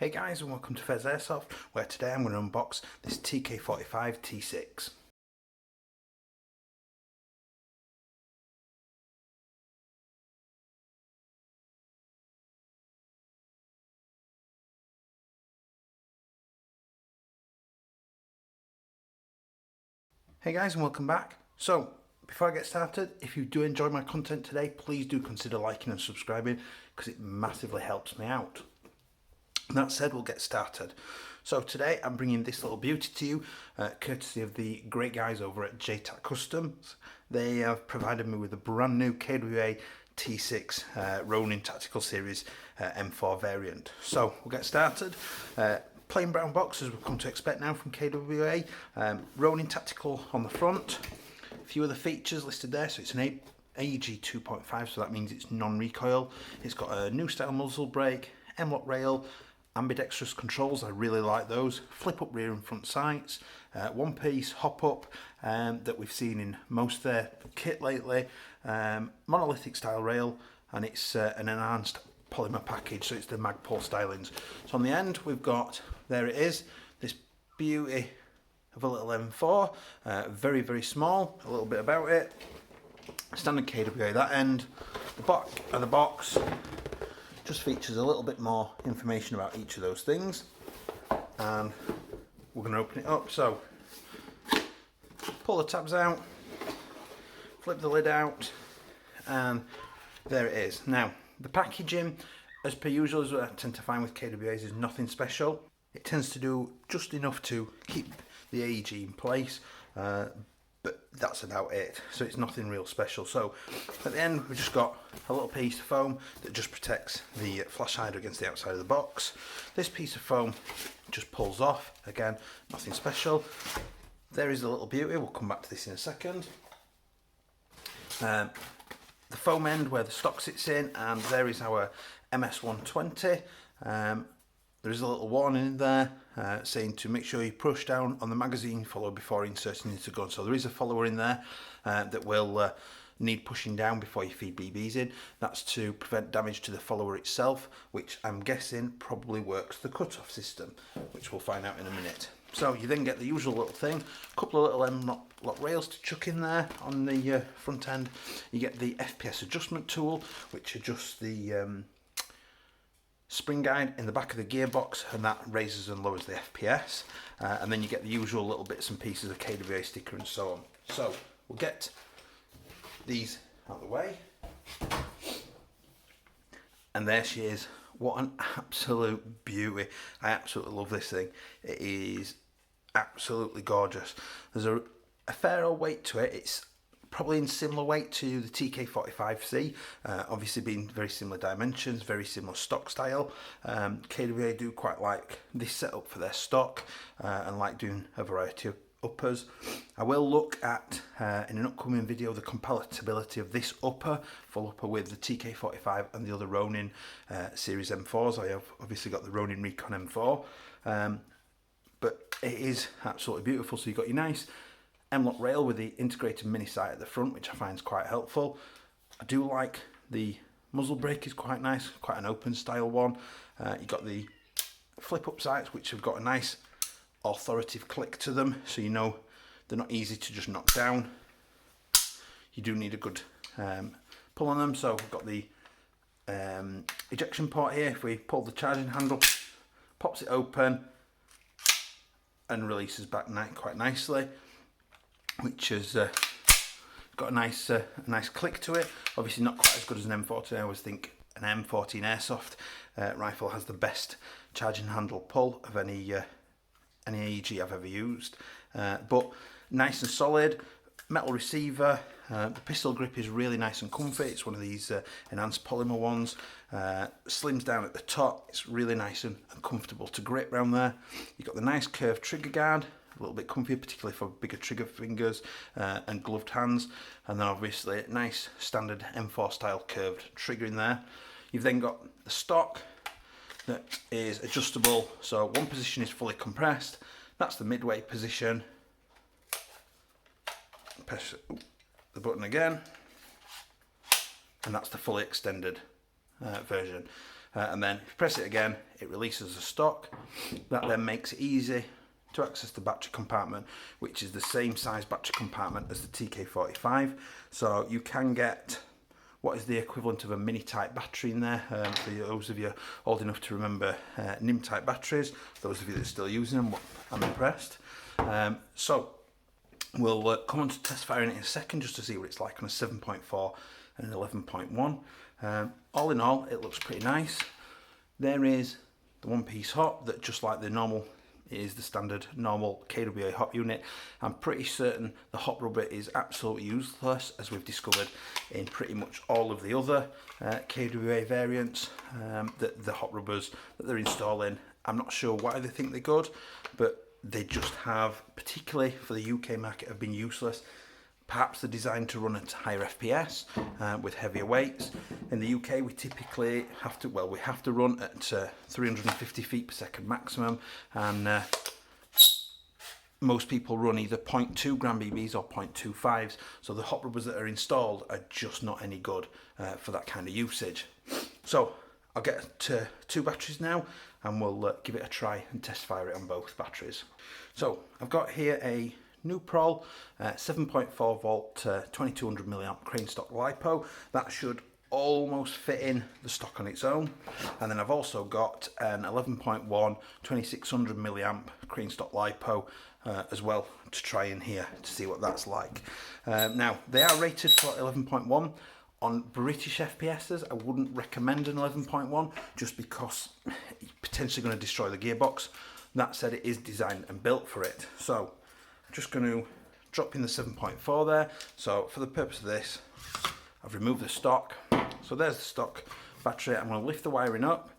Hey guys, and welcome to Pheas Airsoft, where today I'm going to unbox this TK45 T6. Hey guys, and welcome back. So, before I get started, if you do enjoy my content today, please do consider liking and subscribing because it massively helps me out. And that said, we'll get started. So today I'm bringing this little beauty to you, courtesy of the great guys over at JTAC Customs. They have provided me with a brand new KWA T6 RONIN Tactical Series M4 variant. So we'll get started. Plain brown box as we've come to expect now from KWA. RONIN Tactical on the front. A few other features listed there. So it's an AEG 2.5, so that means it's non-recoil. It's got a new style muzzle brake, M-lock rail, ambidextrous controls, I really like those, flip up rear and front sights, one piece hop up that we've seen in most of their kit lately, monolithic style rail, and it's an enhanced polymer package, so it's the Magpul stylings. So on the end we've got, there it is, this beauty of a little M4, very small, a little bit about it, standard KWA that end. The back of the box just features a little bit more information about each of those things, and we're going to open it up. So pull the tabs out, flip the lid out, and there it is. Now the packaging, as per usual, as I tend to find with KWAs, is nothing special. It tends to do just enough to keep the AEG in place, but that's about it, so it's nothing real special. So at the end we've just got a little piece of foam that just protects the flash hider against the outside of the box. This piece of foam just pulls off, again nothing special. There is a little beauty, we'll come back to this in a second. The foam end where the stock sits in, and there is our MS120. There is a little warning in there saying to make sure you push down on the magazine follower before inserting into gun. So there is a follower in there that will need pushing down before you feed BBs in. That's to prevent damage to the follower itself, which I'm guessing probably works the cutoff system, which we'll find out in a minute. So you then get the usual little thing, a couple of little M-lock rails to chuck in there on the front end. You get the FPS adjustment tool, which adjusts the spring guide in the back of the gearbox, and that raises and lowers the FPS, and then you get the usual little bits and pieces of KWA sticker and so on. So we'll get these out of the way, and there she is. What an absolute beauty. I absolutely love this thing. It is absolutely gorgeous. There's a fair old weight to it. It's probably in similar weight to the TK45C, obviously being very similar dimensions, very similar stock style. KWA do quite like this setup for their stock and like doing a variety of uppers. I will look at, in an upcoming video, the compatibility of this upper, full upper, with the TK45 and the other RONIN series M4s. I have obviously got the RONIN Recon M4, but it is absolutely beautiful. So you've got your nice M-lock rail with the integrated mini sight at the front, which I find is quite helpful. I do like the muzzle brake, is quite nice, quite an open style one. You've got the flip up sights, which have got a nice authoritative click to them, so you know they're not easy to just knock down. You do need a good pull on them. So we've got the ejection port here. If we pull the charging handle, pops it open and releases back quite nicely, which has got a nice click to it. Obviously not quite as good as an M14. I always think an M14 Airsoft rifle has the best charging handle pull of any AEG I've ever used, but nice and solid. Metal receiver. The pistol grip is really nice and comfy. It's one of these enhanced polymer ones. Slims down at the top. It's really nice and comfortable to grip around there. You've got the nice curved trigger guard, a little bit comfier, particularly for bigger trigger fingers and gloved hands. And then obviously nice standard M4 style curved trigger in there. You've then got the stock that is adjustable. So one position is fully compressed. That's the midway position. Press the button again, and that's the fully extended version. and then if you press it again, it releases the stock. That then makes it easy to access the battery compartment, which is the same size battery compartment as the TK45. So you can get what is the equivalent of a mini type battery in there. For those of you old enough to remember NIM type batteries, those of you that are still using them, I'm impressed. So we'll come on to test firing it in a second just to see what it's like on a 7.4 and an 11.1. All in all, it looks pretty nice. There is the one piece hop that, just like the normal, is the standard normal KWA hop unit. I'm pretty certain the hop rubber is absolutely useless, as we've discovered in pretty much all of the other KWA variants. The hop rubbers that they're installing, I'm not sure why they think they're good, but they just have, particularly for the UK market, have been useless. Perhaps they're designed to run at higher FPS with heavier weights. In the UK, we typically have to, well, we have to run at 350 feet per second maximum, and most people run either 0.2 gram BBs or 0.25s. So the hop rubbers that are installed are just not any good for that kind of usage. So I'll get to 2 batteries now, and we'll give it a try and test fire it on both batteries. So I've got here a Nuprol 7.4 volt 2200 milliamp crane stock LiPo. That should almost fit in the stock on its own. And then I've also got an 11.1 2600 milliamp crane stock LiPo as well to try in here to see what that's like. Now they are rated for 11.1. On British FPSs, I wouldn't recommend an 11.1 just because it's potentially going to destroy the gearbox. That said, it is designed and built for it. So I'm just going to drop in the 7.4 there. So for the purpose of this, I've removed the stock. So there's the stock battery. I'm going to lift the wiring up.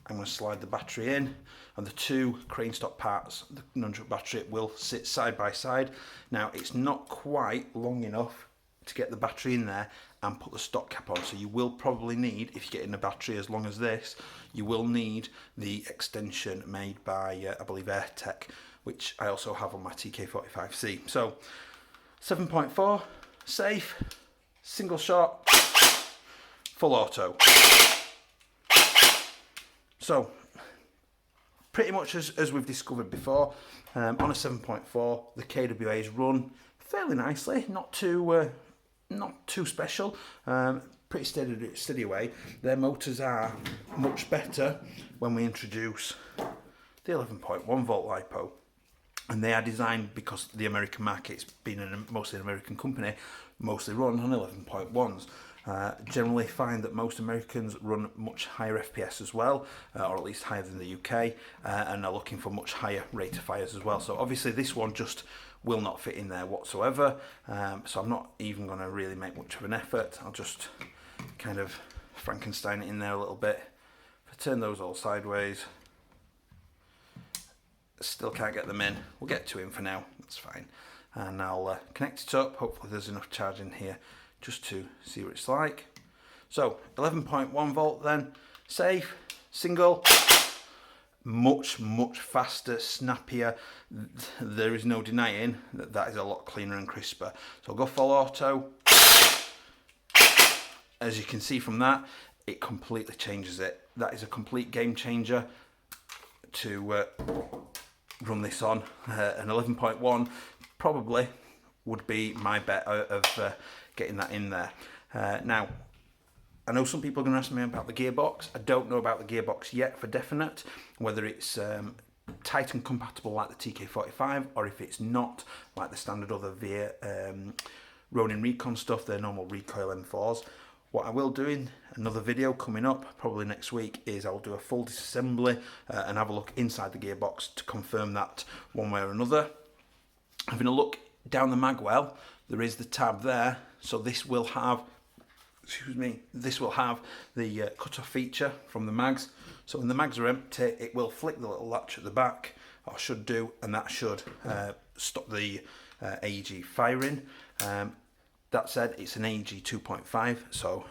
I'm going to slide the battery in, and the 2 crane stock parts, the nunchuck battery, will sit side by side. Now it's not quite long enough to get the battery in there and put the stock cap on, so you will probably need, if you're getting a battery as long as this, you will need the extension made by I believe JTAC, which I also have on my TK45C. So 7.4, safe, single shot, full auto. So pretty much as we've discovered before, on a 7.4 the KWAs run fairly nicely, not too special, pretty steady away. Their motors are much better when we introduce the 11.1 volt LiPo, and they are designed, because the American market's been mostly an American company, mostly run on 11.1s. Generally find that most Americans run much higher FPS as well, or at least higher than the UK, and are looking for much higher rate of fires as well. So obviously this one just will not fit in there whatsoever, so I'm not even going to really make much of an effort. I'll just kind of Frankenstein it in there a little bit. If I turn those all sideways, still can't get them in. We'll get 2 in for now, that's fine. And I'll connect it up. Hopefully there's enough charge in here just to see what it's like. So 11.1 volt then, safe, single, much faster, snappier. There is no denying that that is a lot cleaner and crisper. So I'll go full auto. As you can see from that, it completely changes it. That is a complete game changer to run this on. An 11.1 probably would be my bet of getting that in there. Now, I know some people are going to ask me about the gearbox. I don't know about the gearbox yet for definite, whether it's Titan compatible like the TK45, or if it's not, like the standard other RONIN Recon stuff, their normal recoil M4s. What I will do in another video coming up, probably next week, is I'll do a full disassembly and have a look inside the gearbox to confirm that one way or another. Having a look down the mag well, there is the tab there, so this will have, this will have the cut-off feature from the mags. So when the mags are empty, it will flick the little latch at the back, or should do, and that should stop the AEG firing. That said, it's an AEG 2.5, so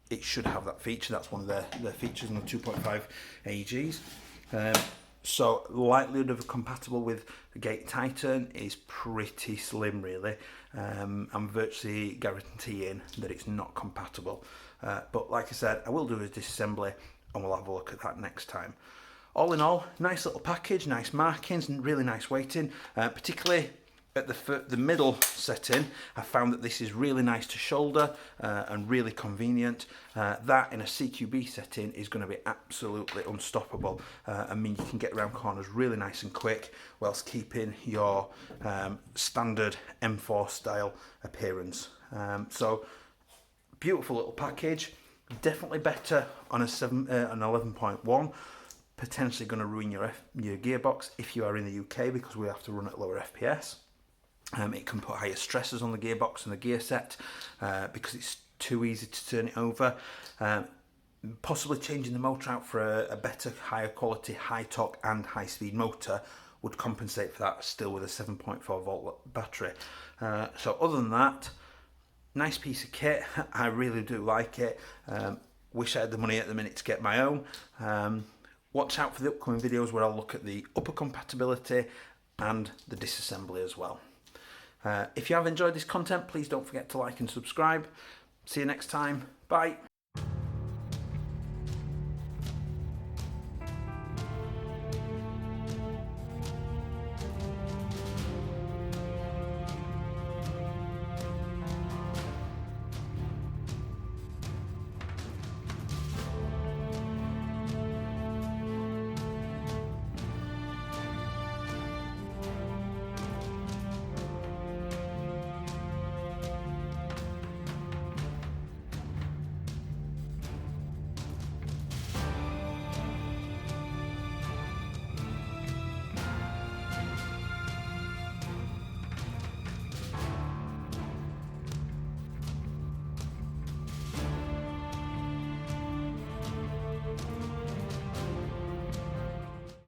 it should have that feature. That's one of their features in the 2.5 AEGs. So likelihood of compatible with the Gate Titan is pretty slim, really. I'm virtually guaranteeing that it's not compatible. But like I said, I will do a disassembly and we'll have a look at that next time. All in all, nice little package, nice markings and really nice weighting, particularly at the middle setting. I found that this is really nice to shoulder and really convenient. That in a CQB setting is going to be absolutely unstoppable. I mean, you can get around corners really nice and quick whilst keeping your standard M4 style appearance. So beautiful little package, definitely better on an 11.1. Potentially going to ruin your gearbox if you are in the UK, because we have to run at lower FPS. It can put higher stresses on the gearbox and the gear set because it's too easy to turn it over. Possibly changing the motor out for a better, higher quality, high torque and high speed motor would compensate for that, still with a 7.4 volt battery. So other than that, nice piece of kit. I really do like it. Wish I had the money at the minute to get my own. Watch out for the upcoming videos where I'll look at the upper compatibility and the disassembly as well. If you have enjoyed this content, please don't forget to like and subscribe. See you next time. Bye.